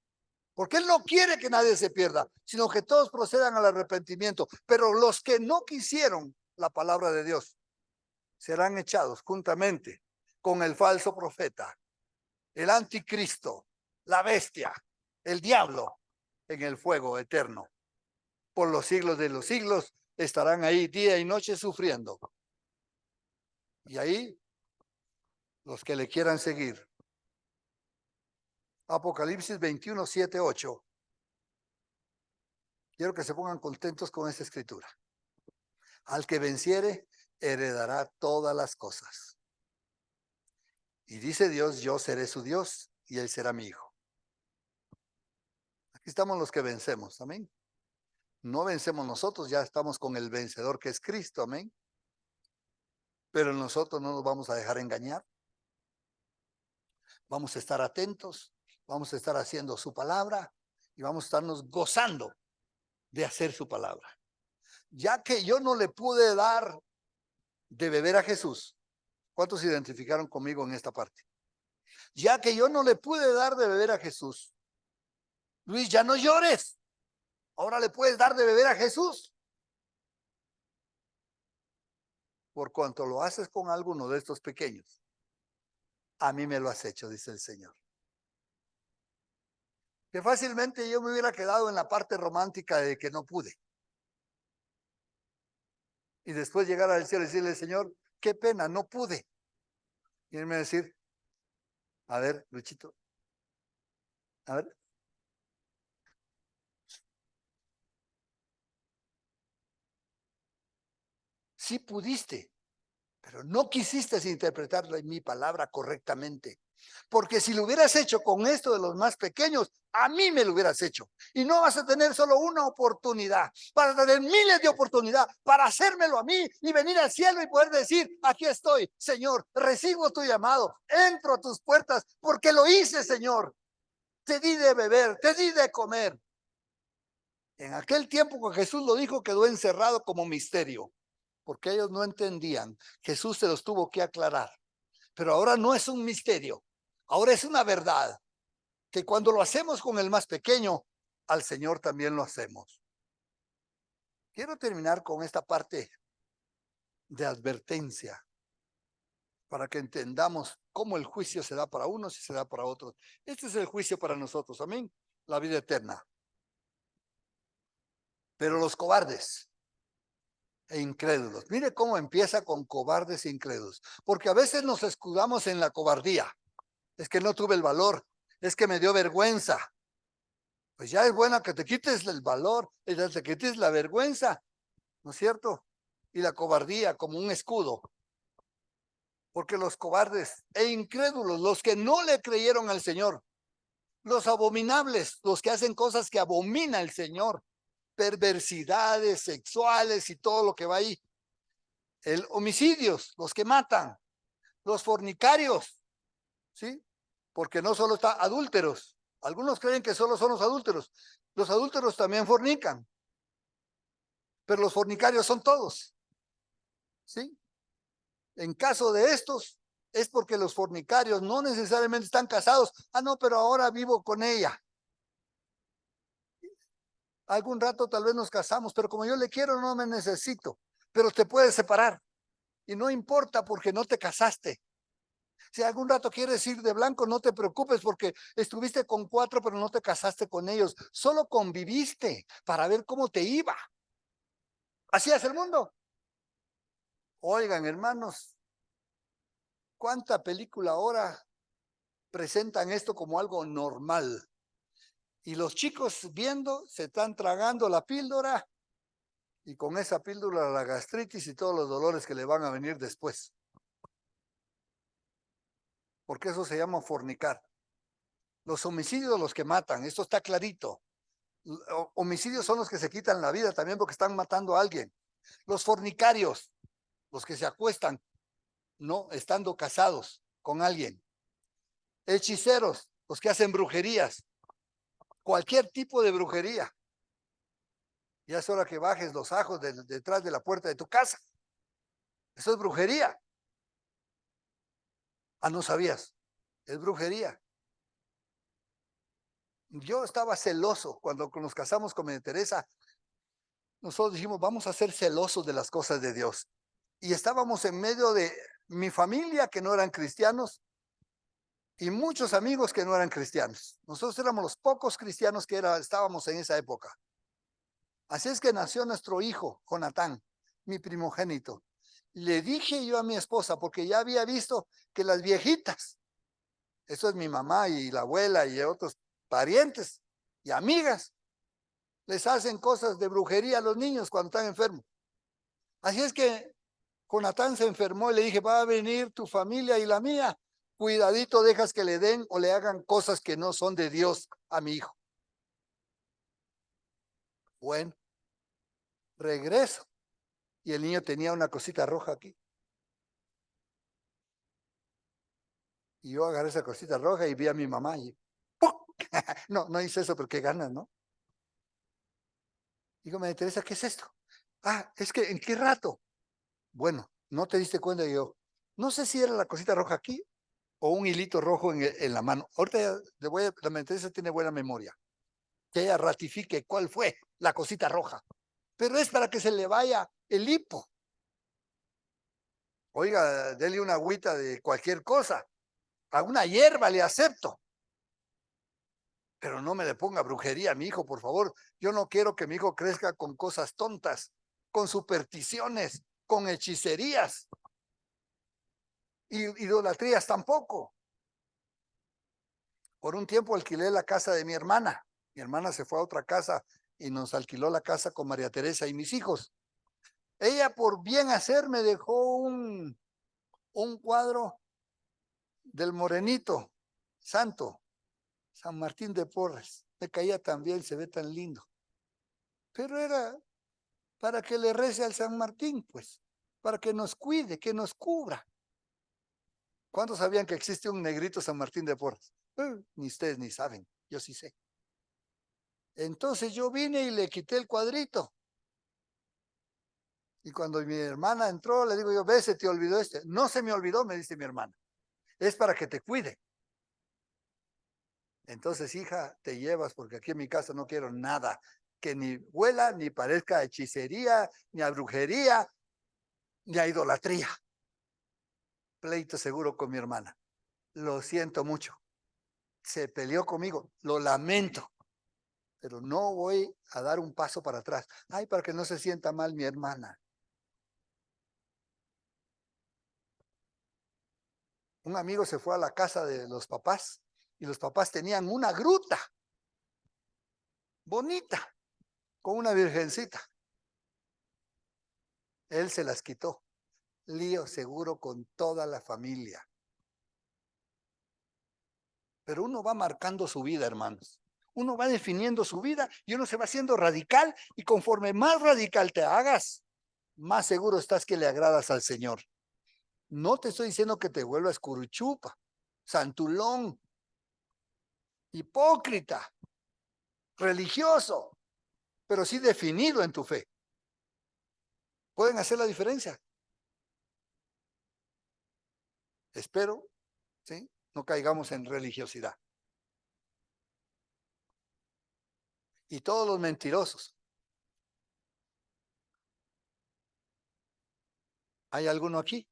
Porque Él no quiere que nadie se pierda, sino que todos procedan al arrepentimiento. Pero los que no quisieron la palabra de Dios serán echados juntamente con el falso profeta, el anticristo, la bestia, el diablo, en el fuego eterno, por los siglos de los siglos. estarán ahí día y noche sufriendo. Y ahí, los que le quieran seguir. Apocalipsis 21, 7, 8. Quiero que se pongan contentos con esta escritura. Al que venciere, heredará todas las cosas. Y dice Dios, yo seré su Dios y él será mi hijo. Aquí estamos los que vencemos, amén. No vencemos nosotros, ya estamos con el vencedor que es Cristo, amén. Pero nosotros no nos vamos a dejar engañar. Vamos a estar atentos, vamos a estar haciendo su palabra y vamos a estarnos gozando de hacer su palabra. Ya que yo no le pude dar de beber a Jesús. ¿Cuántos se identificaron conmigo en esta parte? Ya que yo no le pude dar de beber a Jesús. Luis, ya no llores. Ahora le puedes dar de beber a Jesús. Por cuanto lo haces con alguno de estos pequeños, a mí me lo has hecho, dice el Señor. Que fácilmente yo me hubiera quedado en la parte romántica de que no pude. Y después llegar al cielo y decirle, Señor, qué pena, no pude. Y él me va a decir, a ver, Luchito, a ver. Sí pudiste, pero no quisiste interpretar mi palabra correctamente. Porque si lo hubieras hecho con esto de los más pequeños, a mí me lo hubieras hecho. Y no vas a tener solo una oportunidad, vas a tener miles de oportunidades para hacérmelo a mí y venir al cielo y poder decir, aquí estoy, Señor, recibo tu llamado, entro a tus puertas porque lo hice, Señor. Te di de beber, te di de comer. En aquel tiempo que Jesús lo dijo, quedó encerrado como misterio, porque ellos no entendían. Jesús se los tuvo que aclarar. Pero ahora no es un misterio, ahora es una verdad, que cuando lo hacemos con el más pequeño, al Señor también lo hacemos. Quiero terminar con esta parte de advertencia, para que entendamos cómo el juicio se da para unos y se da para otros. Este es el juicio para nosotros, amén, la vida eterna. Pero los cobardes e incrédulos, mire cómo empieza con cobardes e incrédulos, porque a veces nos escudamos en la cobardía. Es que no tuve el valor, es que me dio vergüenza. Pues ya es bueno que te quites el valor, que te quites la vergüenza, ¿no es cierto? Y la cobardía como un escudo. Porque los cobardes e incrédulos, los que no le creyeron al Señor, los abominables, los que hacen cosas que abomina el Señor, perversidades sexuales y todo lo que va ahí, el homicidios, los que matan, los fornicarios, ¿sí? Porque no solo está adúlteros. Algunos creen que solo son los adúlteros también fornican, pero los fornicarios son todos, ¿sí? En caso de estos, es porque los fornicarios no necesariamente están casados. Ah, no, pero ahora vivo con ella. Algún rato tal vez nos casamos, pero como yo le quiero, no me necesito. Pero te puedes separar. Y no importa porque no te casaste. Si algún rato quieres ir de blanco, no te preocupes porque estuviste con 4, pero no te casaste con ellos. Solo conviviste para ver cómo te iba. Así es el mundo. Oigan, hermanos, ¿cuánta película ahora presentan esto como algo normal? Y los chicos viendo, se están tragando la píldora y con esa píldora la gastritis y todos los dolores que le van a venir después. Porque eso se llama fornicar. Los homicidios, los que matan, esto está clarito. Homicidios son los que se quitan la vida también porque están matando a alguien. Los fornicarios, los que se acuestan, no estando casados con alguien. Hechiceros, los que hacen brujerías, cualquier tipo de brujería. Ya es hora que bajes los ajos detrás de la puerta de tu casa. Eso es brujería. Ah, no sabías. Es brujería. Yo estaba celoso cuando nos casamos con María Teresa. Nosotros dijimos, vamos a ser celosos de las cosas de Dios. Y estábamos en medio de mi familia que no eran cristianos y muchos amigos que no eran cristianos. Nosotros éramos los pocos cristianos que estábamos en esa época. Así es que nació nuestro hijo, Jonatán, mi primogénito. Le dije yo a mi esposa, porque ya había visto que las viejitas, eso es mi mamá y la abuela y otros parientes y amigas, les hacen cosas de brujería a los niños cuando están enfermos. Así es que Jonatán se enfermó y le dije, va a venir tu familia y la mía. Cuidadito, dejas que le den o le hagan cosas que no son de Dios a mi hijo. Bueno, regreso. Y el niño tenía una cosita roja aquí. Y yo agarré esa cosita roja y vi a mi mamá y ¡pum! No, no hice eso, pero qué ganas, ¿no? Digo, María Teresa, ¿qué es esto? Ah, es que ¿en qué rato? Bueno, no te diste cuenta. Y yo, no sé si era la cosita roja aquí o un hilito rojo en la mano. Ahorita la María Teresa tiene buena memoria. Que ella ratifique cuál fue la cosita roja. Pero es para que se le vaya el hipo. Oiga, dele una agüita de cualquier cosa. A una hierba le acepto. Pero no me le ponga brujería a mi hijo, por favor. Yo no quiero que mi hijo crezca con cosas tontas, con supersticiones, con hechicerías y idolatrías tampoco. Por un tiempo alquilé la casa de mi hermana. Mi hermana se fue a otra casa y nos alquiló la casa con María Teresa y mis hijos. Ella por bien hacer me dejó un cuadro del Morenito Santo, San Martín de Porres. Me caía tan bien, se ve tan lindo. Pero era para que le rece al San Martín, pues, para que nos cuide, que nos cubra. ¿Cuántos sabían que existe un negrito San Martín de Porres? Ni ustedes ni saben, yo sí sé. Entonces yo vine y le quité el cuadrito. Y cuando mi hermana entró, le digo yo, ve, se te olvidó este. No se me olvidó, me dice mi hermana. Es para que te cuide. Entonces, hija, te llevas, porque aquí en mi casa no quiero nada que ni huela, ni parezca a hechicería, ni a brujería, ni a idolatría. Pleito seguro con mi hermana. Lo siento mucho. Se peleó conmigo, lo lamento, pero no voy a dar un paso para atrás. Ay, para que no se sienta mal mi hermana. Un amigo se fue a la casa de los papás y los papás tenían una gruta bonita con una virgencita. Él se las quitó. Lío seguro con toda la familia. Pero uno va marcando su vida, hermanos. Uno va definiendo su vida y uno se va haciendo radical y conforme más radical te hagas, más seguro estás que le agradas al Señor. No te estoy diciendo que te vuelvas curuchupa, santulón, hipócrita, religioso, pero sí definido en tu fe. ¿Pueden hacer la diferencia? Espero, ¿sí? No caigamos en religiosidad. Y todos los mentirosos. ¿Hay alguno aquí?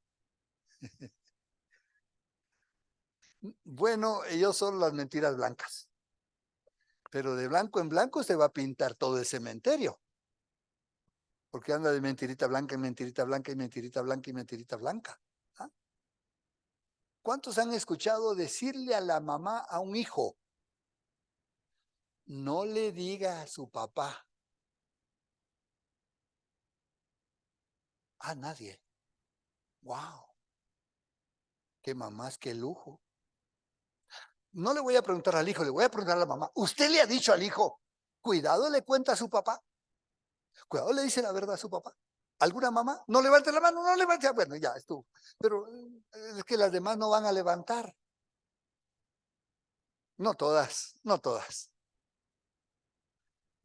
Bueno, ellos son las mentiras blancas. Pero de blanco en blanco se va a pintar todo el cementerio. Porque anda de mentirita blanca en mentirita blanca y mentirita blanca y mentirita blanca. ¿Ah? ¿Cuántos han escuchado decirle a la mamá a un hijo, no le diga a su papá? A nadie. Wow. Qué mamás, qué lujo. No le voy a preguntar al hijo, le voy a preguntar a la mamá. ¿Usted le ha dicho al hijo, cuidado le cuenta a su papá? Cuidado le dice la verdad a su papá. ¿Alguna mamá? No levante la mano, no levante. Bueno, ya estuvo. Pero es que las demás no van a levantar. No todas, no todas.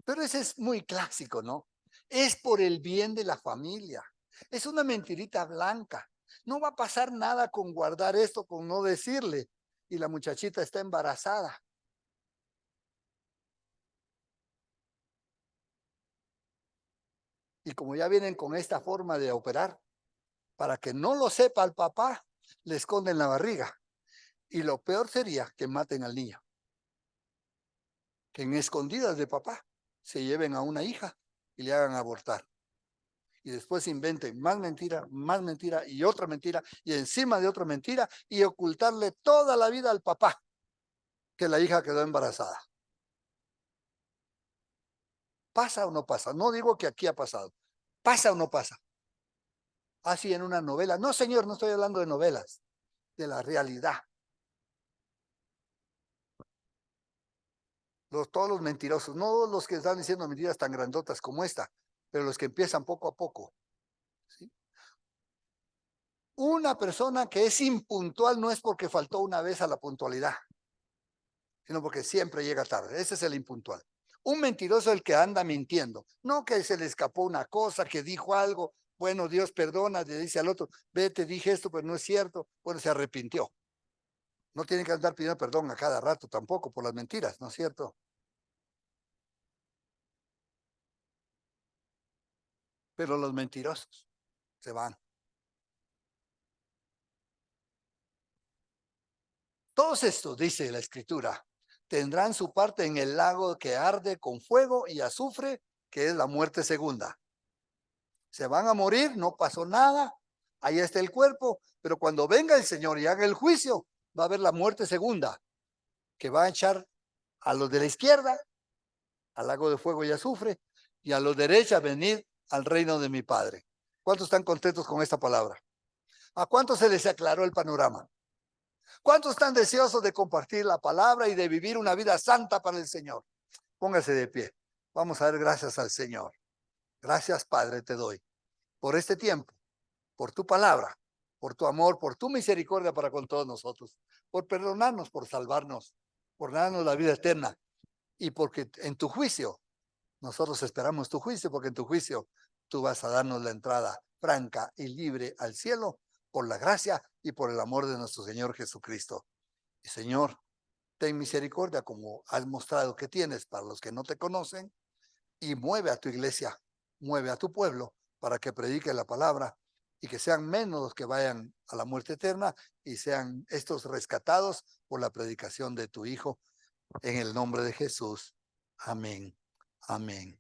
Pero ese es muy clásico, ¿no? Es por el bien de la familia. Es una mentirita blanca. No va a pasar nada con guardar esto, con no decirle. Y la muchachita está embarazada. Y como ya vienen con esta forma de operar, para que no lo sepa el papá, le esconden la barriga. Y lo peor sería que maten al niño. Que en escondidas de papá se lleven a una hija y le hagan abortar. Y después inventen más mentira y otra mentira y encima de otra mentira y ocultarle toda la vida al papá que la hija quedó embarazada. ¿Pasa o no pasa? No digo que aquí ha pasado. ¿Pasa o no pasa? Así en una novela. No, señor, no estoy hablando de novelas, de la realidad. Todos los mentirosos, no los que están diciendo mentiras tan grandotas como esta, pero los que empiezan poco a poco. ¿Sí? Una persona que es impuntual no es porque faltó una vez a la puntualidad, sino porque siempre llega tarde. Ese es el impuntual. Un mentiroso es el que anda mintiendo, no que se le escapó una cosa, que dijo algo, bueno, Dios perdona, le dice al otro, ve, te dije esto, pero no es cierto, bueno, se arrepintió. No tiene que andar pidiendo perdón a cada rato tampoco por las mentiras, ¿no es cierto? Pero los mentirosos se van. Todos estos, dice la Escritura, tendrán su parte en el lago que arde con fuego y azufre, que es la muerte segunda. Se van a morir, no pasó nada, ahí está el cuerpo, pero cuando venga el Señor y haga el juicio, va a haber la muerte segunda, que va a echar a los de la izquierda al lago de fuego y azufre, y a los de derecha venir al reino de mi Padre. ¿Cuántos están contentos con esta palabra? ¿A cuántos se les aclaró el panorama? ¿Cuántos están deseosos de compartir la palabra y de vivir una vida santa para el Señor? Póngase de pie. Vamos a dar gracias al Señor. Gracias, Padre, te doy por este tiempo, por tu palabra, por tu amor, por tu misericordia para con todos nosotros, por perdonarnos, por salvarnos, por darnos la vida eterna y porque en tu juicio, nosotros esperamos tu juicio, porque en tu juicio tú vas a darnos la entrada franca y libre al cielo por la gracia y por el amor de nuestro Señor Jesucristo. Y Señor, ten misericordia como has mostrado que tienes para los que no te conocen y mueve a tu iglesia, mueve a tu pueblo para que predique la palabra y que sean menos los que vayan a la muerte eterna y sean estos rescatados por la predicación de tu Hijo en el nombre de Jesús. Amén. Amén.